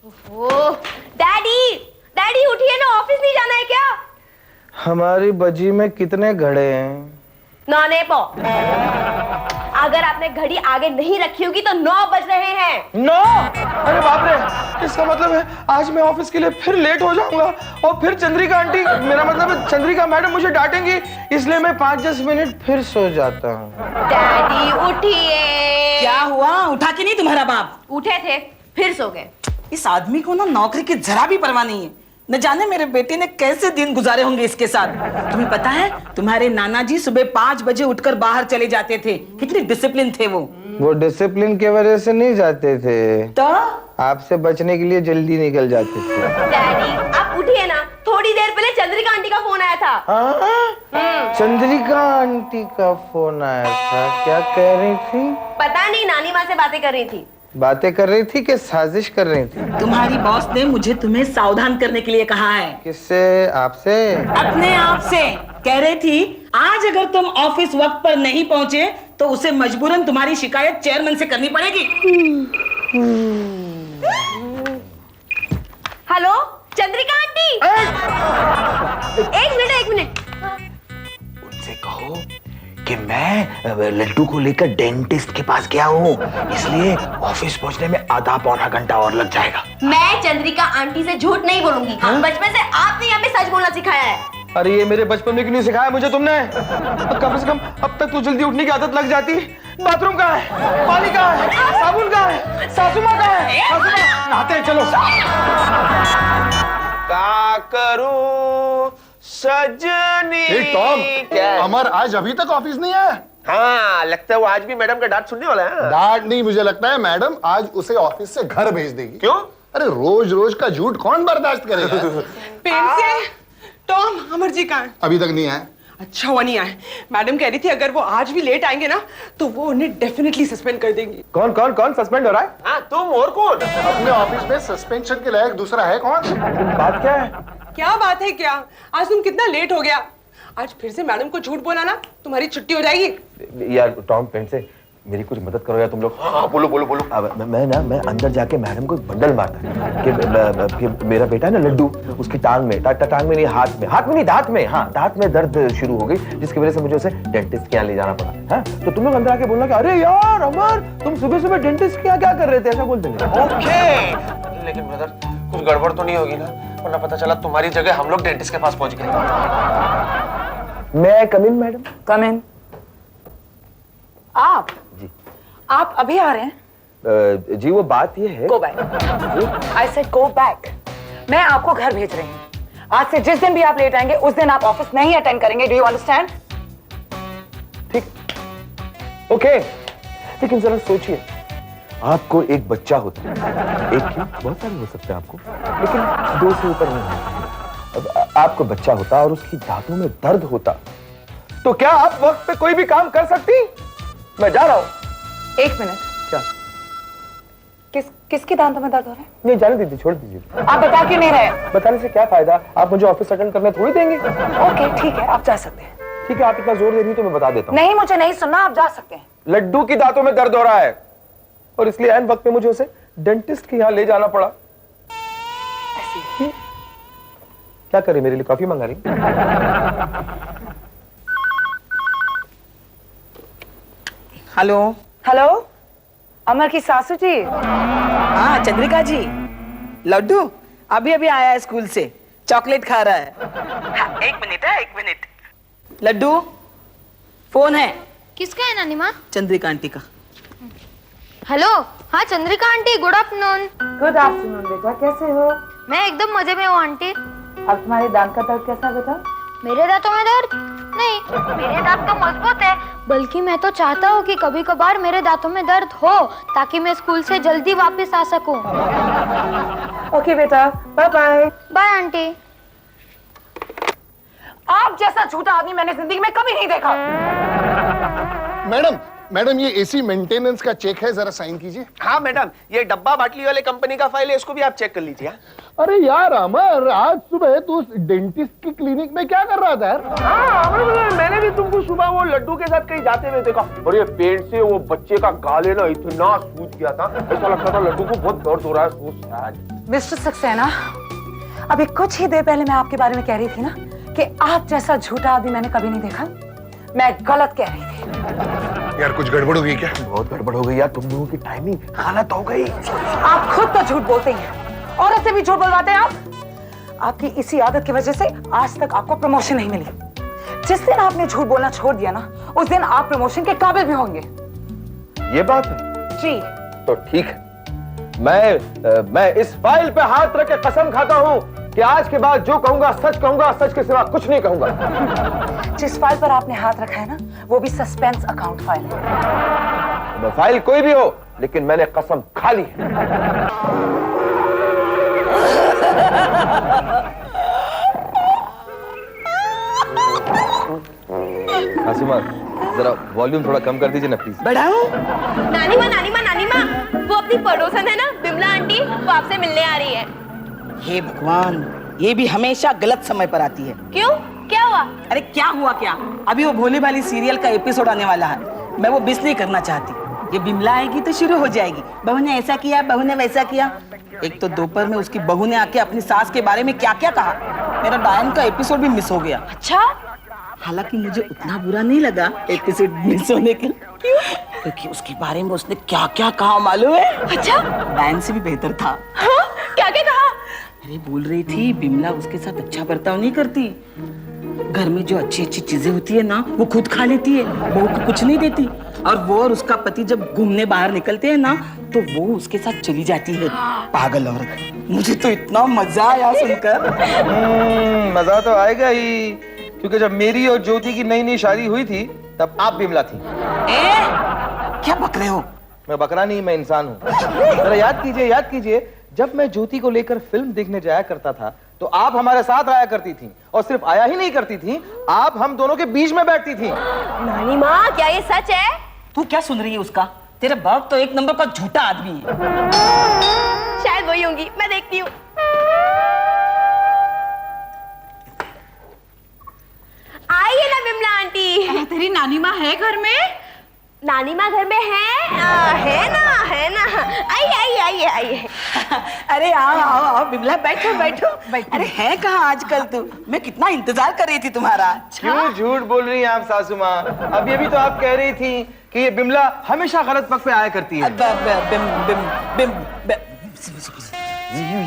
ओह, daddy daddy उठिए ना, office नहीं जाना है क्या? हमारी बजी में कितने घड़े हैं? नौने पो। अगर आपने घड़ी आगे नहीं रखी होगी तो 9 बज रहे हैं। 9? अरे बाप रे, इसका मतलब है आज मैं ऑफिस के लिए फिर लेट हो जाऊंगा और फिर चंद्रिका आंटी, मेरा मतलब है चंद्रिका मैडम मुझे डांटेंगी, इसलिए मैं 5-10 मिनट फिर सो जाता हूँ। डैडी उठिए। क्या हुआ, उठा के नहीं तुम्हारा बाप? उठे थे फिर सो गए। इस आदमी को ना नौकरी की जरा भी परवाह नहीं है। न जाने मेरे बेटे ने कैसे दिन गुजारे होंगे इसके साथ। तुम्हें पता है तुम्हारे नाना जी सुबह 5 बजे उठकर बाहर चले जाते थे, कितने डिसिप्लिन थे वो डिसिप्लिन की वजह से नहीं जाते थे, तो आपसे बचने के लिए जल्दी निकल जाते थे। डैडी आप उठिए ना, थोड़ी देर पहले चंद्रिका आंटी का फोन आया था। चंद्रिका आंटी का फोन आया था, क्या कह रही थी? पता नहीं, नानी माँ से बातें कर रही थी। बातें कर रही थी कि साजिश कर रही थी? तुम्हारी बॉस ने मुझे तुम्हें सावधान करने के लिए कहा है। किससे? आपसे? अपने आप से। कह रही थी आज अगर तुम ऑफिस वक्त पर नहीं पहुंचे तो उसे मजबूरन तुम्हारी शिकायत चेयरमैन से करनी पड़ेगी। हेलो चंद्रिका आंटी, एक मिनट। उनसे कहो कि मैं लड्डू को लेकर डेंटिस्ट के पास गया हूँ, इसलिए ऑफिस पहुंचने में आधा पौना घंटा और लग जाएगा। मैं चंद्रिका आंटी से झूठ नहीं बोलूंगी। बचपन से आपने हमें सच बोलना सिखाया है। अरे ये मेरे बचपन में क्यों नहीं सिखाया मुझे तुमने? कम से कम अब तक तो जल्दी उठने की आदत लग जाती। बाथरूम कहाँ है? पानी कहाँ है? साबुन कहाँ है? सासू माँ कहाँ है? सासू माँ, नहाते हैं चलो। क्या करूं सजनी? टॉम, अमर आज अभी तक ऑफिस नहीं आया? हाँ, लगता है वो आज भी मैडम का डांट सुनने वाला है। डांट नहीं, मुझे लगता है मैडम आज उसे ऑफिस से घर भेज देगी। क्यों? अरे रोज रोज का झूठ कौन बर्दाश्त करेगा? पेन से टॉम, अमर जी कहाँ हैं? अभी तक नहीं आया। अच्छा हुआ नहीं आए। मैडम कह रही थी अगर वो आज भी लेट आएंगे ना तो वो उन्हें डेफिनेटली सस्पेंड कर देंगी। कौन सस्पेंड हो रहा है? हाँ, तुम और कौन? अपने ऑफिस में सस्पेंशन के लायक दूसरा है कौन? बात क्या है? क्या बात है क्या? आज तुम कितना लेट हो गया। आज फिर से मैडम को झूठ बोला ना, तुम्हारी छुट्टी हो जाएगी। यार टॉम, पेन से मेरी कुछ मदद करो यार तुम लोग। हाँ, बोलो। अब मैं अंदर जाके मैडम को बंडल मारता कि मेरा बेटा है ना लड्डू, उसकी टांग में टांग में नहीं, हाथ में नहीं, दांत में दर्द शुरू हो गई, जिसकी वजह से मुझे उसे डेंटिस्ट के यहाँ ले जाना पड़ा। हाँ, तो तुम लोग अंदर आके बोलना कि अरे यार अमर, तुम सुबह डेंटिस्ट के यहाँ क्या कर रहे थे, ऐसा बोल देंगे। ओके, लेकिन ब्रदर कुछ गड़बड़ तो नहीं होगी ना, वरना पता चला तुम्हारी जगह हम लोग डेंटिस्ट के पास पहुंच गए। मैं कम इन मैडम? कम इन। आप जी, आप अभी आ रहे हैं? जी वो बात ये है, go back. I said go back. मैं आपको घर भेज रही हूँ। आज से जिस दिन भी आप लेट आएंगे उस दिन आप ऑफिस नहीं अटेंड करेंगे। Do you understand? ठीक, ओके। लेकिन जरा सोचिए, आपको एक बच्चा होता है, एक क्यों बहुत सारे हो सकते हैं आपको, लेकिन 2 से ऊपर नहीं। अब आपको बच्चा होता और उसकी दांतों में दर्द होता, तो क्या आप वक्त पे कोई भी काम कर सकती? मैं जा रहा हूं। 1 मिनट। क्या? किसके दांतों में दर्द हो रहा है? नहीं, जाने दीजिए, छोड़ दीजिए। आप बता क्यों नहीं रहे? बताने से क्या फायदा, आप मुझे ऑफिस अटेंड करने थोड़ी देंगे। ओके ठीक है, आप जा सकते हैं। ठीक है, आप इतना जोर दे रही हो तो मैं बता देता हूँ। नहीं, मुझे नहीं सुनना, आप जा सकते हैं। लड्डू की दांतों में दर्द हो रहा है और इसलिए ऐन वक्त में मुझे उसे डेंटिस्ट के यहाँ ले जाना पड़ा। क्या करें, मेरे लिए कॉफी मंगा रही? हेलो, अमर की सासू जी? हाँ, चंद्रिका जी। लड्डू अभी आया है स्कूल से, चॉकलेट खा रहा है। हाँ, 1 मिनट। लड्डू, फोन है। किसका है नानी माँ? चंद्रिका आंटी का। हेलो, हाँ Chandrika aunty, good afternoon. Good afternoon बेटा, कैसे हो? मैं एकदम मजे में हूँ आंटी। अब तुम्हारे दांत का दर्द कैसा बेटा? मेरे दांतों में दर्द नहीं, मेरे दांत तो मजबूत है। बल्कि मैं तो चाहता हूँ कि कभी कभार मेरे दांतों में दर्द हो ताकि मैं स्कूल से जल्दी वापस आ सकूं। ओके बेटा, बाय बाय। Bye aunty. आप जैसा झूठा आदमी मैंने जिंदगी में कभी नहीं देखा। मैडम, मैडम ये एसी मेंटेनेंस का चेक है, जरा साइन कीजिए। हाँ मैडम, ये डब्बा बाटली वाले कंपनी का फाइल है, इसको भी आप चेक कर लीजिए। अरे यार अमर, आज सुबह तू उस डेंटिस्ट की क्लिनिक में क्या कर रहा था यार? हाँ, मैंने भी तुमको सुबह वो लड्डू के साथ कहीं जाते हुए देखा और ये पेट से वो बच्चे का गाले ना इतना सूज गया था, ऐसा लगता था लड्डू को बहुत दर्द हो रहा है। So sad. मिस्टर सक्सेना, अभी कुछ ही देर पहले मैं आपके बारे में कह रही थी ना कि आप जैसा झूठा आदमी मैंने कभी नहीं देखा। मैं गलत कह रही थी। यार कुछ गड़बड़ हो गई क्या? बहुत गड़बड़ हो गई यार, तुम लोगों की टाइमिंग गलत हो गई। आप खुद तो झूठ बोलते हैं, औरत से भी झूठ बोलवाते हैं आप। आपकी इसी आदत की वजह से आज तक आपको प्रमोशन नहीं मिली। जिस दिन आपने झूठ बोलना छोड़ दिया ना, उस दिन आप प्रमोशन के काबिल भी होंगे। ये बात है जी। तो ठीक है, मैं इस फाइल पे हाथ रख के कसम खाता हूँ कि आज के बाद जो कहूंगा, सच के सिवा कुछ नहीं कहूंगा। जिस फाइल पर आपने हाथ रखा है ना, वो भी सस्पेंस अकाउंट फाइल है। फाइल कोई भी हो, लेकिन मैंने कसम खा ली है। आसिमा, जरा वॉल्यूम थोड़ा कम कर दीजिए ना प्लीज। बढ़ाऊं? नानी माँ, वो अपनी पड़ोसन है ना बिमला आंटी, वो आपसे मिलने आ रही है। हे भगवान, ये भी हमेशा गलत समय पर आती है। क्यों, क्या हुआ? अरे क्या हुआ क्या? अभी वो भोले वाली सीरियल का एपिसोड आने वाला है, मैं वो मिस नहीं करना चाहती। ये बिमला आएगी तो शुरू हो जाएगी, बहू ने ऐसा किया, बहू ने वैसा किया। एक तो दोपहर में उसकी बहू ने आके अपनी सास के बारे में क्या क्या कहा, मेरा डायन का एपिसोड भी मिस हो गया। अच्छा, हालांकि मुझे उतना बुरा नहीं लगा एपिसोड मिस होने के। क्यों? क्योंकि उसके बारे में उसने क्या क्या कहा मालूम है? अच्छा, डायन से भी बेहतर था। हाँ? क्या क्या कहा? अरे बोल रही थी बिमला उसके साथ अच्छा बर्ताव नहीं करती, घर में जो अच्छी अच्छी चीजें होती है ना वो खुद खा लेती है, बहू को कुछ नहीं देती। और वो और उसका पति जब घूमने बाहर निकलते हैं ना तो वो उसके साथ चली जाती है। पागल औरत। मुझे तो इतना मजा आया सुनकर। मजा तो आएगा ही, क्योंकि जब मेरी और ज्योति की नई नई शादी हुई थी तब आप बिमला थी। क्या बक रहे हो? मैं बकरा नहीं, मैं इंसान हूँ। जरा याद कीजिए, जब मैं ज्योति को लेकर फिल्म देखने जाया करता था तो आप हमारे साथ आया करती थी, और सिर्फ आया ही नहीं करती थी, आप हम दोनों के बीच में बैठती थी। नानी माँ, क्या ये सच है? तू क्या सुन रही है उसका? तेरा बाप तो एक नंबर का झूठा आदमी है। शायद वही होंगी, मैं देखती हूँ। आइए ना बिमला आंटी। तेरी नानी माँ है घर में? नानी माँ घर में है ना। आइए। अरे आओ बिमला, बैठो। अरे है कहाँ आजकल तू? मैं कितना इंतजार कर रही थी तुम्हारा। क्यों झूठ बोल रही हैं आप सासू माँ? अभी तो आप कह रही थी कि ये बिमला हमेशा गलत वक्त पे आया करती है।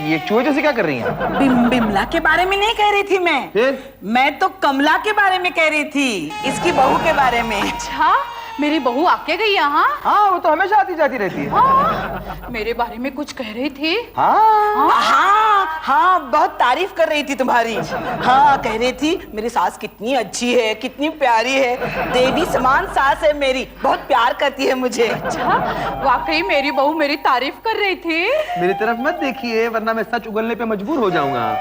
ये चूहे जैसे क्या कर रही हैं? बिमला के बारे में नहीं कह रही थी मैं। फिर? मैं तो कमला के बारे में कह रही थी, इसकी बहू के बारे में। अच्छा, मेरी बहू आके गई यहाँ? हाँ, वो तो हमेशा आती जाती रहती है। हाँ, मेरे बारे में कुछ कह रही थी। हाँ, बहुत तारीफ कर रही थी तुम्हारी। हाँ, कह रही थी मेरी सास कितनी अच्छी है, कितनी प्यारी है, देवी समान सास है मेरी, बहुत प्यार करती है मुझे। अच्छा, वाकई मेरी बहू मेरी तारीफ कर रही थी? मेरी तरफ मत देखिए, वरना मैं सच उगलने पे मजबूर हो जाऊंगा।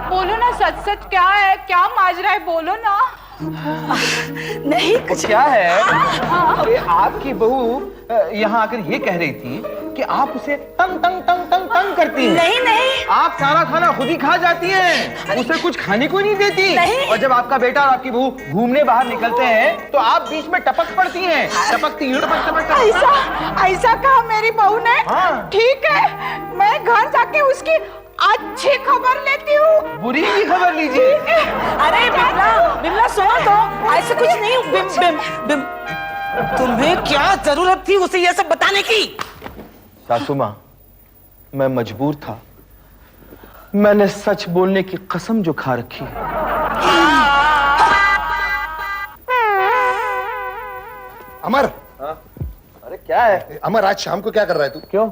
बोलो ना सच क्या है, क्या माजरा है, बोलो ना। नहीं कुछ। क्या है? अरे आपकी बहू यहाँ आकर ये कह रही थी कि आप उसे तंग करती हैं। नहीं। आप सारा खाना खुद ही खा जाती हैं, उसे कुछ खाने को नहीं देती। नहीं। और जब आपका बेटा और आपकी बहू घूमने बाहर निकलते हैं तो आप बीच में टपक पड़ती हैं। टपक। ऐसा कहा मेरी बहू ने? हाँ। ठीक है, मैं घर जाके उसकी अच्छी खबर लेती हूँ। बुरी की खबर लीजिए। अरे बिमला सुनो तो, ऐसे कुछ नहीं। बिम तुम्हें क्या जरूरत थी उसे ये सब बताने की? सासू माँ, मैं मजबूर था, मैंने सच बोलने की कसम जो खा रखी। अमर। अरे क्या है? अमर, आज शाम को क्या कर रहा है तू? क्यों?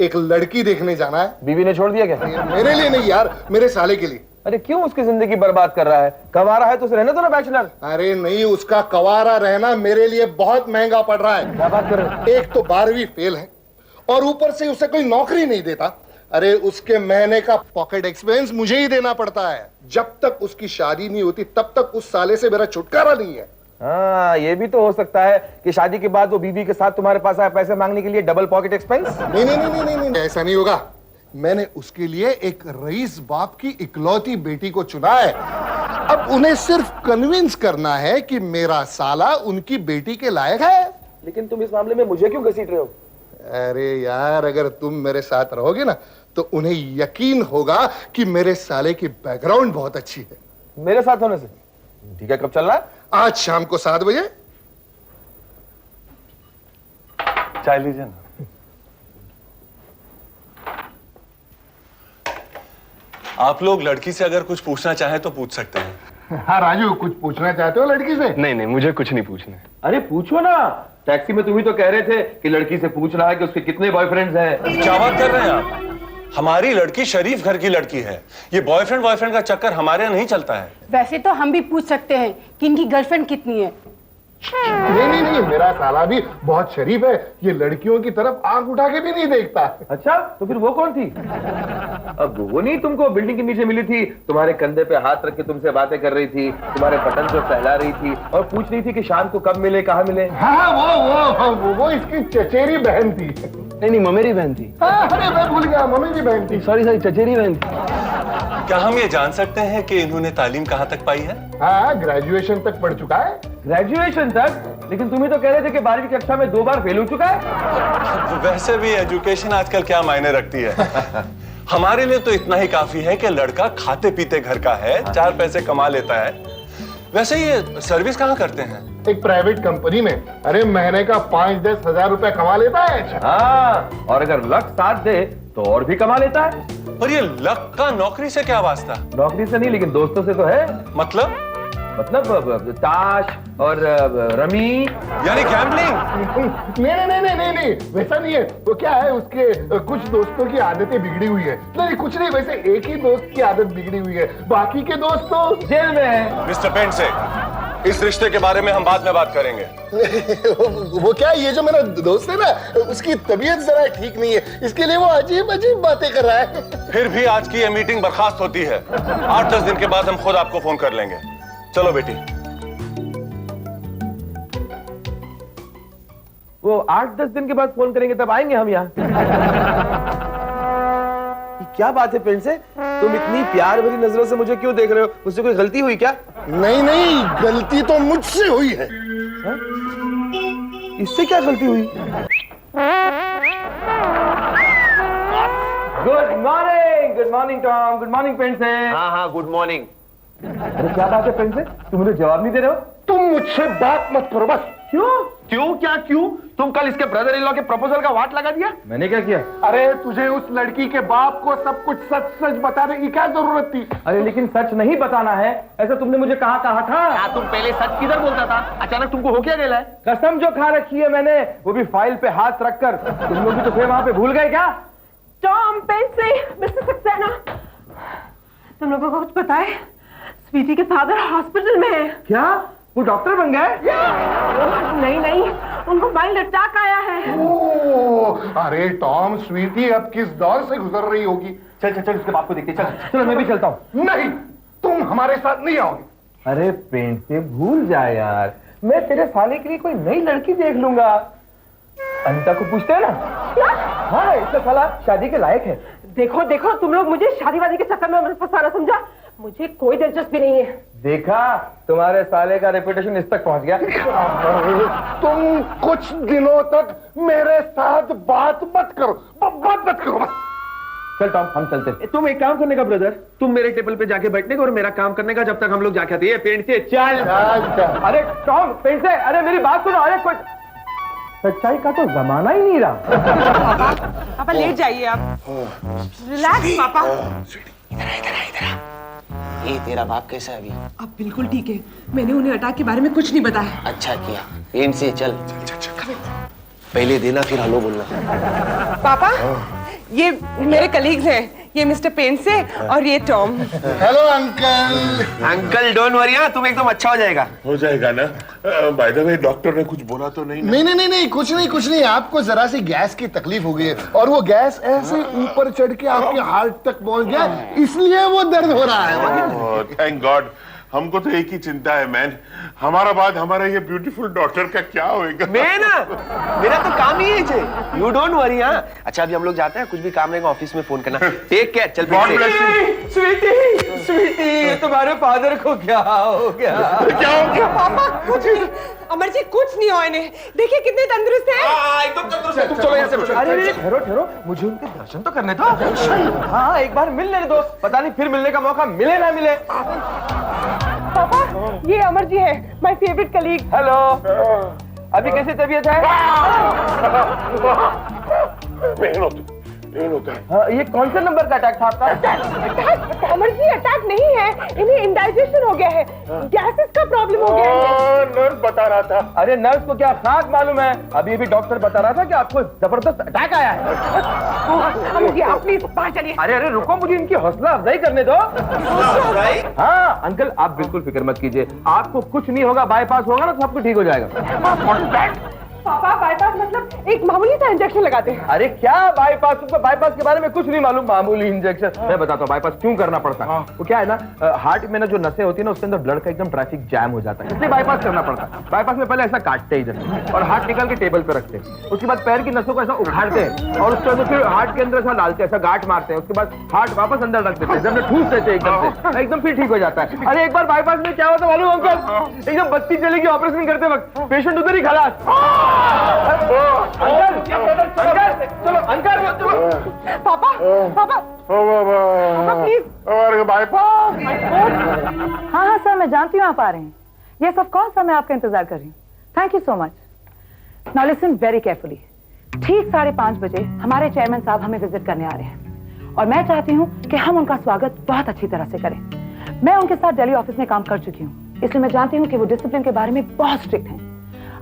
एक लड़की देखने जाना है। बीवी ने छोड़ दिया क्या? मेरे लिए नहीं यार, मेरे साले के लिए। अरे क्यों उसकी जिंदगी बर्बाद कर रहा है? कवारा है तो उसे रहने दो ना बैचलर। अरे नहीं, उसका कवारा रहना मेरे लिए बहुत महंगा पड़ रहा है। क्या बात कर रहे? एक तो 12वीं फेल है और ऊपर से उसे कोई नौकरी नहीं देता। अरे उसके महीने का पॉकेट एक्सपेंस मुझे ही देना पड़ता है। जब तक उसकी शादी नहीं होती तब तक उस साले से मेरा छुटकारा नहीं है। हाँ, ये भी तो हो सकता है कि शादी के बाद वो बीवी के साथ तुम्हारे पास आए पैसे मांगने के लिए, डबल पॉकेट एक्सपेंस। नहीं नहीं नहीं नहीं नहीं, ऐसा नहीं होगा। मैंने उसके लिए एक रईस बाप की इकलौती बेटी को चुना है। अब उन्हें सिर्फ कन्विंस करना है कि मेरा साला उनकी बेटी के लायक है। लेकिन तुम इस मामले में मुझे क्यों घसीट रहे हो? अरे यार, अगर तुम मेरे साथ रहोगे ना तो उन्हें यकीन होगा कि मेरे साले की बैकग्राउंड बहुत अच्छी है। मेरे साथ होने से? ठीक है, कब चलना है? आज शाम को 7 बजे। चाय लीजिए ना। आप लोग लड़की से अगर कुछ पूछना चाहें तो पूछ सकते हैं। हाँ राजू, कुछ पूछना चाहते हो लड़की से? नहीं नहीं, मुझे कुछ नहीं पूछना है। अरे पूछो ना, टैक्सी में तुम ही तो कह रहे थे कि लड़की से पूछना है कि उसके कितने बॉयफ्रेंड्स हैं। क्या बात कर रहे हैं आप? हमारी लड़की शरीफ घर की लड़की है। ये बॉयफ्रेंड का चक्कर हमारे यहाँ नहीं चलता है। वैसे तो हम भी पूछ सकते हैं कि इनकी गर्लफ्रेंड कितनी है। नहीं नहीं नहीं, मेरा साला भी बहुत शरीफ है। ये लड़कियों की तरफ आंख उठा के भी नहीं देखता। अच्छा, तो फिर वो कौन थी? अब वो नहीं तुमको बिल्डिंग के नीचे मिली थी, तुम्हारे कंधे पे हाथ रख के तुमसे बातें कर रही थी, तुम्हारे बटन को सहला रही थी और पूछ रही थी कि शाम को कब मिले, कहाँ मिले? हाँ, वो इसकी चचेरी बहन थी। नहीं नहीं, ममेरी बहन थी। हाँ, अरे मैं भूल गया, मम्मी की बहन थी। सॉरी, चचेरी बहन थी। क्या हम ये जान सकते हैं कि इन्होंने तालीम कहाँ तक पाई है? हाँ, ग्रेजुएशन तक पढ़ चुका है। ग्रेजुएशन तक? लेकिन तुम ही तो कह रहे थे कि 12वीं कक्षा में 2 बार फेल हो चुका है। वैसे भी एजुकेशन आजकल क्या मायने रखती है। हमारे लिए तो इतना ही काफी है कि लड़का खाते पीते घर का है, 4 पैसे कमा लेता है। वैसे ये सर्विस कहाँ करते हैं? एक प्राइवेट कंपनी में। अरे महीने का 5-10 हजार रुपया कमा लेता है। हाँ, और अगर लक साथ दे तो और भी कमा लेता है। और ये लक का नौकरी से क्या वास्ता? नौकरी से नहीं, लेकिन दोस्तों से तो है। मतलब ताश और रमी, यानी गैम्बलिंग? नहीं, वैसा नहीं है। वो क्या है, उसके कुछ दोस्तों की आदतें बिगड़ी हुई है। नहीं कुछ नहीं, वैसे एक ही दोस्त की आदत बिगड़ी हुई है, बाकी के दोस्त तो जेल में है। मिस्टर पेंट से, इस रिश्ते के बारे में हम बाद में बात करेंगे। वो क्या है, ये जो मेरा दोस्त है ना, उसकी तबीयत जरा ठीक नहीं है, इसके लिए वो अजीब अजीब बातें कर रहा है। फिर भी आज की ये मीटिंग बर्खास्त होती है। 8-10 दिन के बाद हम खुद आपको फोन कर लेंगे। चलो बेटी। वो 8-10 दिन के बाद फोन करेंगे, तब आएंगे हम यहाँ। क्या बात है पेंट से, तुम इतनी प्यार भरी नजरों से मुझे क्यों देख रहे हो? मुझसे कोई गलती हुई क्या? नहीं, गलती तो मुझसे हुई है। हा? इससे क्या गलती हुई? Good morning Tom, good morning पेंट से। हाँ, गुड मॉर्निंग। अरे क्या बात है पेंट से, तुम मुझे जवाब नहीं दे रहे हो? तुम मुझसे बात मत करो बस। क्यों? तुम कल इसके ब्रदर इन लॉ के प्रपोजल का वाट लगा दिया। मैंने क्या किया? अरे तुझे उस लड़की के बाप को सब कुछ सच बताने की क्या जरूरत थी? अरे लेकिन सच नहीं बताना है, ऐसा तुमने मुझे कहा था। तुम पहले सच किधर बोलता था? अचानक तुमको हो क्या गया है? कसम जो खा रखी है मैंने, वो भी फाइल पे हाथ रखकर। तुम लोग भी तो फिर वहां पे भूल गए क्या? टॉम, पेंट से, मिस्टर सक्सेना, तुम लोगों को कुछ पता है? स्वीटी के फादर हॉस्पिटल में है। क्या वो डॉक्टर बन गए? नहीं, उनको माइल्ड अटैक आया है। अरे टॉम, स्वीटी अब किस दौर से गुजर रही होगी। चल उसके बाप को देखते। चल मैं भी चलता हूँ। नहीं, तुम हमारे साथ नहीं आओगे। अरे पेंट से भूल जाए यार, मैं तेरे साले के लिए कोई नई लड़की देख लूंगा। अनिता को पूछते हैं ना? क्या? हाँ, इसका साला शादी के लायक है। देखो, तुम लोग मुझे शादीवादी के चक्कर में फंसाना समझा। मुझे कोई दिलचस्पी नहीं है। देखा, तुम्हारे साले का रेपुटेशन इस तक पहुंच गया। तुम कुछ दिनों तक मेरे साथ बात मत करो बस। चल टॉम, हम चलते। तुम एक काम करने का ब्रदर, तुम मेरे टेबल पे जाके बैठने का और मेरा काम करने का, जब तक हम लोग जाके आते हैं। पेंट से चल। अरे टॉम, पेंट से, अरे मेरी बात सुनो। अरे कोई सच्चाई का तो जमाना ही नहीं रहा। पापा लेट जाइए आप। रिलैक्स पापा। इधर ये तेरा बाप कैसा है अभी? अब बिल्कुल ठीक है। मैंने उन्हें अटैक के बारे में कुछ नहीं बताया। अच्छा किया। पेंट से चल। पहले देना फिर हेलो बोलना। पापा, ये मेरे कलीग्स हैं। ये मिस्टर पेंट से और ये Tom. Hello uncle. Don't worry, तुम एकदम अच्छा हो जाएगा ना। बाय द वे, डॉक्टर ने कुछ बोला तो नहीं ना? नहीं, कुछ नहीं। आपको जरा सी गैस की तकलीफ हो गई है और वो गैस ऐसे ऊपर चढ़ के आपके हार्ट तक पहुंच गया, इसलिए वो दर्द हो रहा है। Thank God. हमको तो एक ही चिंता है मैन, हमारा बाद हमारा ये ब्यूटीफुल डॉटर का क्या होएगा। मैं ना, मेरा तो काम ही है, यू डोंट वरी। हाँ अच्छा, अभी हम लोग जाते हैं, कुछ भी काम रहेगा ऑफिस में फोन करना। टेक केयर, चल। God bless you। Sweetie, sweetie, तुम्हारे फादर को क्या हो गया? क्या हो गया? पापा कुछ नहीं, अमर जी कुछ नहीं हुआ इन्हें, देखिए कितने तंदुरुस्त हैं। एकदम तंदुरुस्त है। तुम चलो यहाँ से। अरे ठहरो ठहरो, मुझे उनके दर्शन तो करने दो। हाँ एक बार मिल लेने दो, पता नहीं फिर मिलने का मौका मिले ना मिले। पापा ये अमर जी है, माय फेवरेट कलीग। हेलो, अभी कैसी तबीयत है? पेन होता है। हाँ, ये कौन से नंबर का अटैक था आपका? अमर जी अटैक नहीं है, इन्हें इंडाइजेशन हो गया है, गैसेस का प्रॉब्लम हो गया है। नर्स बता रहा था। अरे नर्स को क्या खास मालूम है? अभी अभी डॉक्टर बता रहा था कि आपको जबरदस्त अटैक आया है। अमर जी आप प्लीज बाहर चलिए। अरे अरे रुको, मुझे इनकी हौसला अफजाई करने दो। हाँ अंकल, आप बिल्कुल फिक्र मत कीजिए, आपको कुछ नहीं होगा, बाईपास होगा ना तो सब कुछ ठीक हो जाएगा। पापा बाईपास मतलब एक मामूली सा इंजेक्शन लगाते हैं। अरे क्या बाईपास, तुमको बाईपास के बारे में कुछ नहीं मालूम, मामूली इंजेक्शन। मैं बताता हूँ बाईपास क्यों करना पड़ता है। वो क्या है ना, हार्ट में ना जो नसें होती है ना, उसके अंदर ब्लड का एकदम ट्रैफिक जैम हो जाता है, इसलिए बाईपास करना पड़ता है। बाईपास में पहले ऐसा काटते हैं इधर और हार्ट निकाल के टेबल पे रखते हैं, उसके बाद पैर की नसों को ऐसा उखाड़ते हैं और उसके अंदर फिर हार्ट के अंदर ऐसा डालते हैं, ऐसा गांठ मारते हैं, उसके बाद हार्ट वापस अंदर रख देते हैं, जब ठूस देते हैं एकदम फिर ठीक हो जाता है। अरे एक बार बाईपास में क्या होता मालूम अंकल, एकदम बत्ती चलेगी ऑपरेशन करते वक्त, पेशेंट उधर ही खलास। चलो अंकल, पापा पापा प्लीज। और बाईपास। हाँ हाँ सर, मैं जानती हूँ आप आ रहे हैं। यस ऑफ कोर्स सर, मैं आपका इंतजार कर रही हूँ। Thank you so much. Now listen very carefully. ठीक 5:30 बजे हमारे चेयरमैन साहब हमें विजिट करने आ रहे हैं और मैं चाहती हूँ कि हम उनका स्वागत बहुत अच्छी तरह से करें। मैं उनके साथ दिल्ली ऑफिस में काम कर चुकी हूँ, इसलिए मैं जानती हूँ कि वो डिसिप्लिन के बारे में बहुत स्ट्रिक्ट हैं।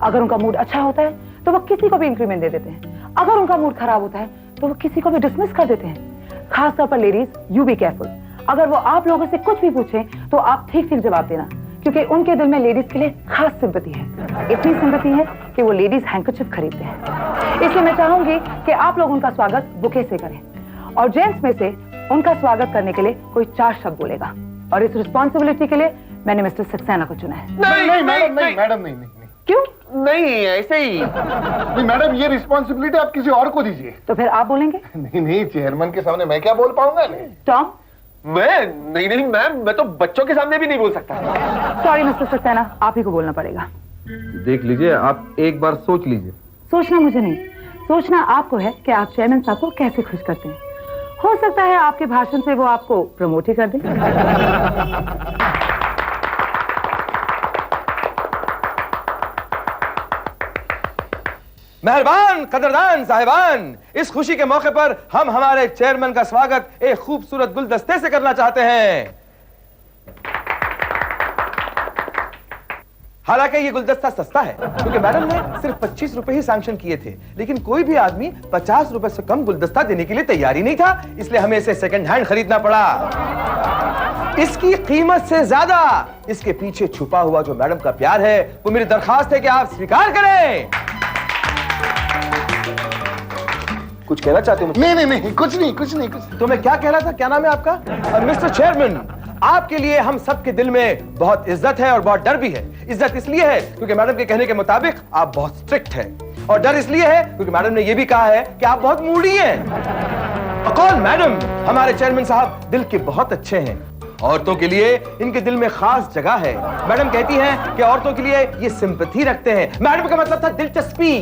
अगर उनका मूड अच्छा होता है तो वो किसी को भी इंक्रीमेंट दे देते हैं, अगर उनका मूड खराब होता है तो वो किसी को भी डिसमिस कर देते हैं। खासतौर पर लेडीज, यू बी केयरफुल। अगर वो आप लोगों से कुछ भी पूछें तो आप ठीक ठीक जवाब देना, क्योंकि उनके दिल में लेडीज के लिए खास सिंपैथी है। इतनी सिंपैथी है कि वो लेडीज हैंकरचिप खरीदते हैं। इसलिए मैं चाहूंगी कि आप लोग उनका स्वागत बुके से करें और जेंट्स में से उनका स्वागत करने के लिए कोई 4 शब्द बोलेगा और इस रिस्पॉन्सिबिलिटी के लिए मैंने मिस्टर सक्सेना को चुना है। नहीं मैडम, नहीं। क्यों? नहीं ऐसे ही। नहीं मैडम, ये रिस्पॉन्सिबिलिटी आप किसी और को दीजिए। तो फिर आप बोलेंगे? नहीं, चेयरमैन के सामने मैं क्या बोल पाऊंगा? टॉम? मैं नहीं मैम, मैं तो बच्चों के सामने भी नहीं बोल सकता। सॉरी मिस्टर सक्सेना, आप ही को बोलना पड़ेगा। देख लीजिए, आप एक बार सोच लीजिए। सोचना मुझे नहीं, सोचना आपको है कि आप चेयरमैन साहब को कैसे खुश करते हैं। हो सकता है आपके भाषण से वो आपको प्रमोट ही कर दें। मेहरबान कदरदान साहिबान, इस खुशी के मौके पर हम हमारे चेयरमैन का स्वागत एक खूबसूरत गुलदस्ते से करना चाहते हैं। हालांकि ये गुलदस्ता सस्ता है क्योंकि मैडम ने सिर्फ 25 रुपए ही सैंक्शन किए थे, लेकिन कोई भी आदमी 50 रुपए से कम गुलदस्ता देने के लिए तैयार ही नहीं था, इसलिए हमें इसे सेकंड हैंड खरीदना पड़ा। इसकी कीमत से ज्यादा इसके पीछे छुपा हुआ जो मैडम का प्यार है, वो मेरी दरखास्त है कि आप स्वीकार करें। कुछ कहना चाहते हो? नहीं, कुछ नहीं। तो मैं क्या कह रहा था, क्या नाम है आपका? मिस्टर चेयरमैन, आपके लिए हम सबके दिल में बहुत इज्जत है और बहुत डर भी है। इज्जत इसलिए है क्योंकि मैडम के कहने के मुताबिक आप बहुत स्ट्रिक्ट हैं, और डर इसलिए है क्योंकि मैडम ने यह भी कहा है कि आप बहुत मूडी हैं। कौन? मैडम। हमारे चेयरमैन साहब दिल के बहुत अच्छे हैं, औरतों के लिए इनके दिल में खास जगह है। मैडम कहती हैं कि औरतों के लिए ये सिंपैथी रखते हैं। मैडम का मतलब था दिलचस्पी,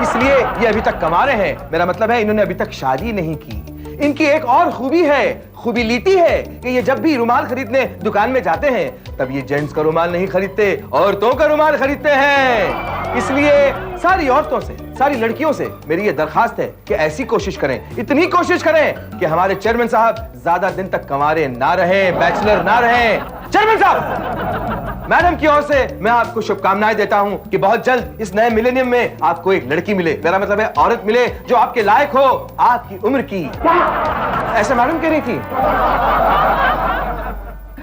इसलिए ये अभी तक कमा रहे हैं। मेरा मतलब है इन्होंने अभी तक शादी नहीं की। इनकी एक और खूबी है, खूबी लीटी है कि ये जब भी रुमाल खरीदने दुकान में जाते हैं तब ये जेंट्स का रुमाल नहीं खरीदते, औरतों का रुमाल खरीदते हैं। इसलिए सारी औरतों से, सारी लड़कियों से मेरी ये दरखास्त है कि ऐसी कोशिश करें, इतनी कोशिश करें कि हमारे चेयरमैन साहब ज्यादा दिन तक कंवारे ना रहें, बैचलर ना रहें। चेयरमैन साहब, मैडम की ओर से मैं आपको शुभकामनाएं देता हूं कि बहुत जल्द इस नए मिलेनियम में आपको एक लड़की मिले, मेरा मतलब है औरत मिले जो आपके लायक हो, आपकी उम्र की। ऐसा मैडम कह रही थी।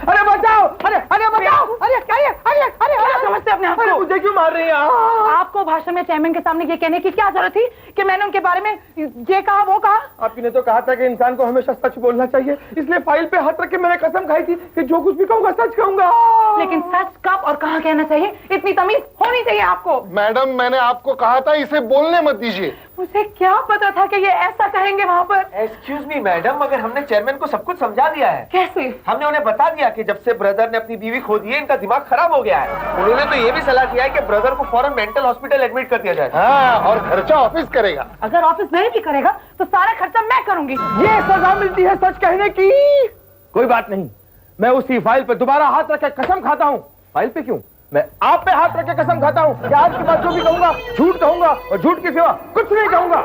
अरे बचाओ, अरे बचाओ, अरे क्या क्या समझते अपने आप को? मुझे क्यों मार रही हैं आप? आपको भाषण में चेयरमैन के सामने ये कहने की क्या जरूरत थी कि मैंने उनके बारे में ये कहा वो कहा? आपकी ने तो कहा था कि इंसान को हमेशा सच बोलना चाहिए, इसलिए फाइल पे हाथ रख के मैंने कसम खाई थी कि जो कुछ भी कहूंगा सच कहूंगा। लेकिन सच कब और कहाँ कहना चाहिए, इतनी तमीज होनी चाहिए आपको। मैडम, मैंने आपको कहा था इसे बोलने मत दीजिए। मुझे क्या पता था कि ये ऐसा कहेंगे वहाँ पर। एक्सक्यूज मी मैडम, मगर हमने चेयरमैन को सब कुछ समझा दिया है। कैसे? हमने उन्हें बता दिया कि जब से ब्रदर ने अपनी बीवी खो दी है, इनका दिमाग खराब हो गया है। उन्होंने तो ये भी सलाह दिया है कि ब्रदर को फौरन मेंटल हॉस्पिटल एडमिट कर दिया जाए। हाँ, और खर्चा ऑफिस करेगा। अगर ऑफिस नहीं भी करेगा तो सारा खर्चा मैं करूंगी। ये सजा मिलती है सच कहने की। कोई बात नहीं, मैं उसी फाइल पे दोबारा हाथ रख के कसम खाता हूँ। फाइल पे क्यों, मैं आप पे हाथ रख के कसम खाता हूँ कि आज के बाद जो भी कहूंगा झूठ कहूंगा और झूठ के सिवा कुछ नहीं कहूंगा।